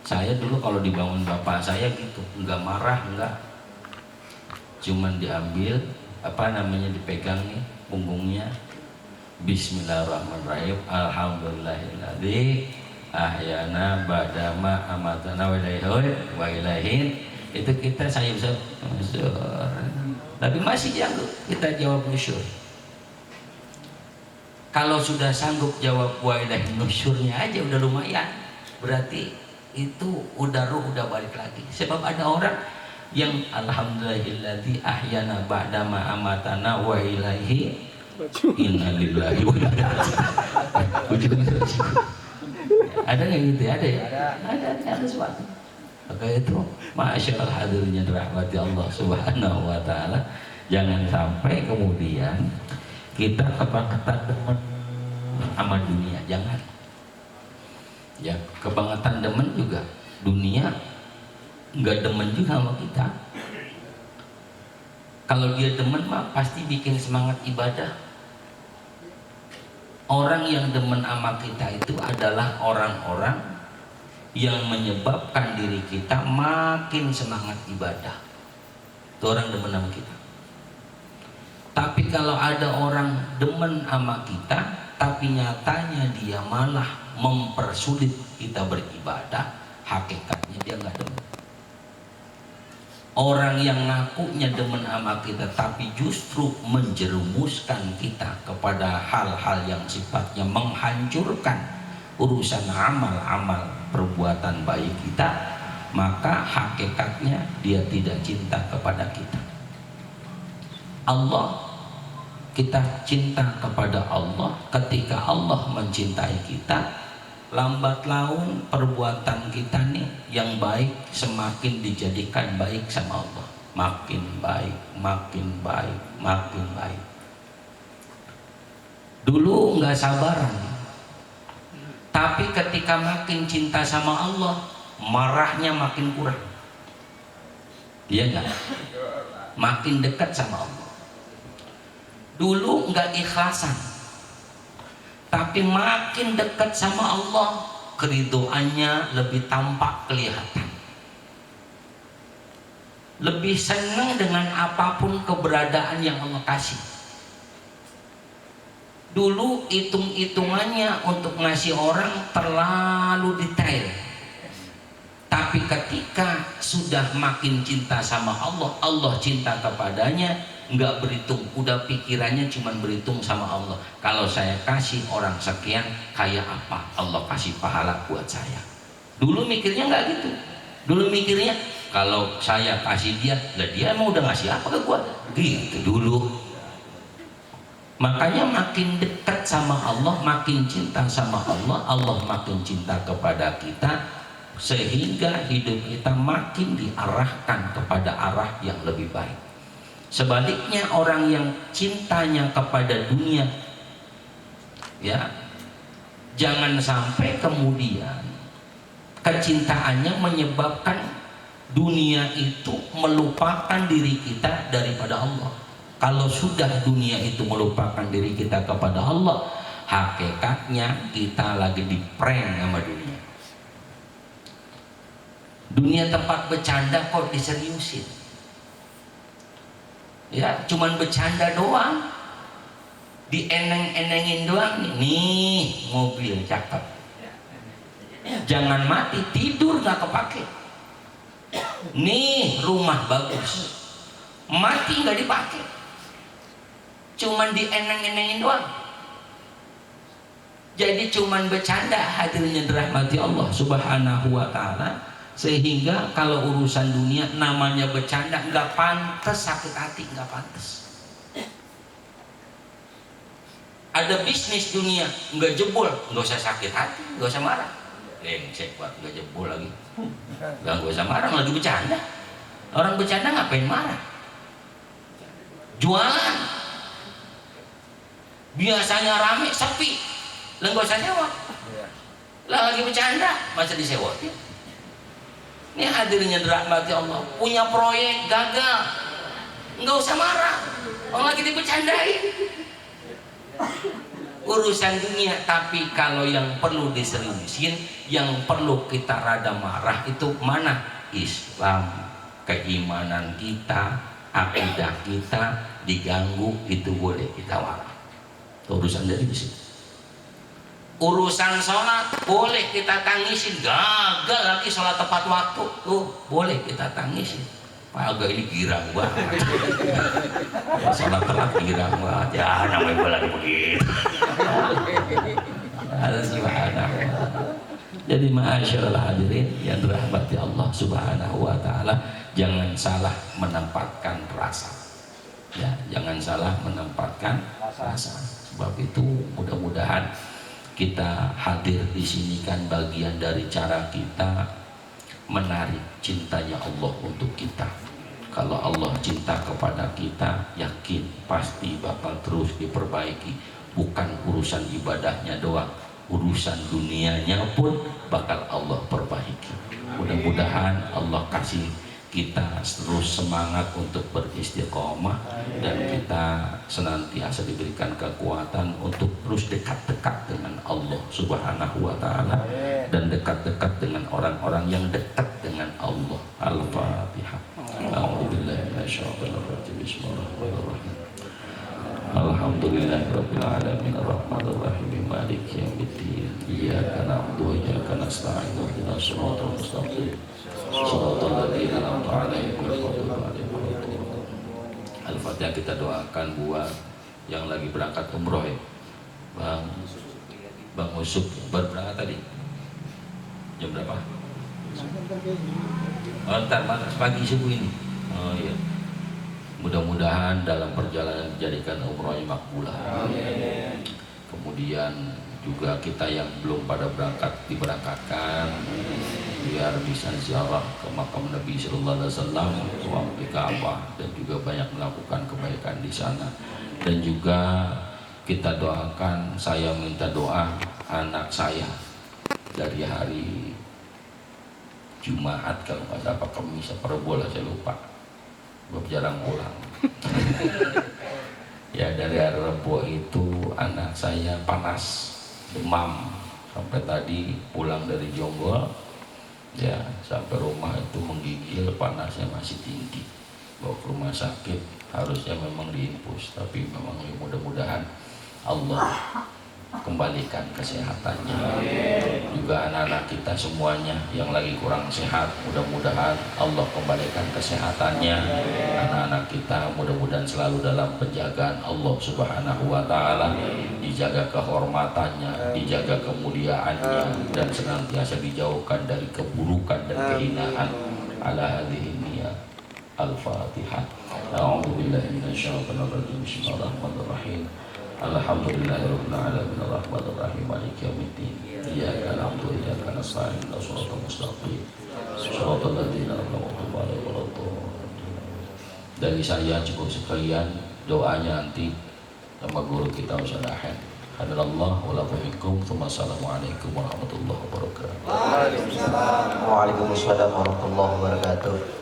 Saya dulu kalau dibangun bapak saya gitu, nggak marah, nggak, cuman diambil dipegang nih punggungnya, Bismillahirrahmanirrahim, Alhamdulillahilladzi ahyana ba'dama amatana wa ilaihin. Itu kita saya bisa nusyur, tapi masih janggut kita jawab nusyur. Kalau sudah sanggup jawab wa ilaihin nusyurnya aja udah lumayan, berarti itu udah ruh udah balik lagi. Sebab ada orang yang alhamdulillahilladzi ahyana ba'dama amatana wa ilaihi innalillahi wa inna ilaihi. Ada nggak gitu? Ada ya? Ada sesuatu. Maka itu masyaallah hadirnya rahmati Allah Subhanahu wa taala, jangan sampai kemudian kita kebangetan demen sama dunia, jangan. Ya, kebangetan demen juga dunia nggak demen juga sama kita. Kalau dia demen mah pasti bikin semangat ibadah. Orang yang demen sama kita itu adalah orang-orang yang menyebabkan diri kita makin semangat ibadah. Itu orang demen sama kita. Tapi kalau ada orang demen sama kita tapi nyatanya dia malah mempersulit kita beribadah, hakikatnya dia nggak demen. Orang yang ngakunya demen sama kita tapi justru menjerumuskan kita kepada hal-hal yang sifatnya menghancurkan urusan amal-amal perbuatan baik kita, maka hakikatnya dia tidak cinta kepada kita. Kita cinta kepada Allah. Ketika Allah mencintai kita, lambat laun perbuatan kita nih yang baik semakin dijadikan baik sama Allah, makin baik, makin baik, makin baik. Dulu nggak sabaran, tapi ketika makin cinta sama Allah, marahnya makin kurang. Iya nggak? Makin dekat sama Allah. Dulu nggak ikhlasan, tapi makin dekat sama Allah, keridoannya lebih tampak kelihatan. Lebih senang dengan apapun keberadaan yang Allah kasih. Dulu hitung-hitungannya untuk ngasih orang terlalu detail. Tapi ketika sudah makin cinta sama Allah, Allah cinta kepadanya, nggak berhitung, udah pikirannya cuma berhitung sama Allah. Kalau saya kasih orang sekian, kayak apa Allah kasih pahala buat saya. Dulu mikirnya nggak gitu. Dulu mikirnya kalau saya kasih dia, lah dia emang udah ngasih apa ke gua? Gitu dulu. Makanya makin dekat sama Allah, makin cinta sama Allah, Allah makin cinta kepada kita, sehingga hidup kita makin diarahkan kepada arah yang lebih baik. Sebaliknya orang yang cintanya kepada dunia, ya, jangan sampai kemudian kecintaannya menyebabkan dunia itu melupakan diri kita daripada Allah. Kalau sudah dunia itu melupakan diri kita kepada Allah, hakikatnya kita lagi diprank sama dunia. Dunia tempat bercanda kok diseriusin. Ya, cuman bercanda doang, dieneng-enengin doang. Nih mobil cakep, jangan mati, tidur nggak kepake. Nih rumah bagus, mati nggak dipakai, cuman dieneng-enengin doang. Jadi cuman bercanda, hadirin dirahmati Allah Subhanahu wa taala. Sehingga kalau urusan dunia namanya bercanda, nggak pantas sakit hati, nggak pantas. Ada bisnis dunia, nggak jebol, nggak usah sakit hati, nggak usah marah. Lengsek buat nggak jebol lagi, nggak usah marah, lagi bercanda. Orang bercanda ngapain marah? Jualan biasanya rame, sepi, lah nggak usah sewa. Lah lagi bercanda, masa disewatin? Ini hadirnya dirahmati Allah, punya proyek gagal, nggak usah marah, orang lagi dibercandain. urusan dunia. Tapi kalau yang perlu diseriusin, yang perlu kita rada marah itu mana? Islam, keimanan kita, akidah kita diganggu, itu boleh kita marah. Urusan dari situ. Urusan sholat boleh kita tangisin, gagal lagi sholat tepat waktu, tuh boleh kita tangisin. Agak ini girang banget. Sholat telat girang banget. Ya namanya bola begitu. Subhanallah. Jadi ma'asyiral hadirin yang dirahmati Allah Subhanahu wa taala, jangan salah menempatkan rasa. Ya, jangan salah menempatkan rasa. Sebab itu mudah-mudahan kita hadir di sini kan bagian dari cara kita menarik cintanya Allah untuk kita. Kalau Allah cinta kepada kita, yakin pasti bakal terus diperbaiki. Bukan urusan ibadahnya doang, urusan dunianya pun bakal Allah perbaiki. Mudah-mudahan Allah kasih kita terus semangat untuk beristiqomah, dan kita senantiasa diberikan kekuatan untuk terus dekat-dekat dengan Allah Subhanahu wa taala, dan dekat-dekat dengan orang-orang yang dekat dengan Allah. Al-Fatihah. A'udzubillahi minasyaitonir rajim. Bismillahirrahmanirrahim. Alhamdulillahirabbil alamin arrahmanir rahim maliki yaumiddin. Iyyaka na'budu wa iyyaka nasta'in. Ihdinas siratal mustaqim. Shiratal ladzina an'amta 'alaihim ghairil maghdubi 'alaihim. Al-Fatihah kita doakan buat yang lagi berangkat umroh ya. Bang Usuk baru berangkat tadi. Jam berapa? Oh, ntar pagi subuh ini. Oh iya. Mudah-mudahan dalam perjalanan dijadikan umrohnya makbulah. Kemudian juga kita yang belum pada berangkat diberangkatkan, biar bisa ziarah ke makam Nabi Sallallahu Alaihi Wasallam, di Ka'bah, dan juga banyak melakukan kebaikan di sana. Dan juga kita doakan, saya minta doa anak saya dari hari Jumat kalau nggak salah, Kamis apa Rabu lah, saya lupa, jarang pulang. Ya dari hari Rabu itu anak saya panas, demam, sampai tadi pulang dari Jonggol, ya sampai rumah itu menggigil, panasnya masih tinggi, bawa ke rumah sakit, harusnya memang diinfus, tapi memang mudah-mudahan Allah kembalikan kesehatannya. Juga anak-anak kita semuanya yang lagi kurang sehat, mudah-mudahan Allah kembalikan kesehatannya. Anak-anak kita mudah-mudahan selalu dalam penjagaan Allah Subhanahu wa taala, dijaga kehormatannya, dijaga kemuliaannya, dan senantiasa dijauhkan dari keburukan dan kehinaan. Ala hadhihi niyat. Al-Fatihah. A'udzubillahi minasyaitonir rajim. Bismillahirrahmanirrahim. Alhamdulillahirabbil alamin arrahmanir rahim maliki yaumiddin. Iyyaka na'budu wa iyyaka nasta'in. Shiratal mustaqim. Shiratal ladzina an'amta 'alaihim ghairil. Dari saya cukup sekian, doanya nanti sama guru kita Ustaz Ahad. Hadanallah wa la fikum. Assalamualaikum warahmatullahi wabarakatuh. Waalaikumsalam warahmatullahi wabarakatuh.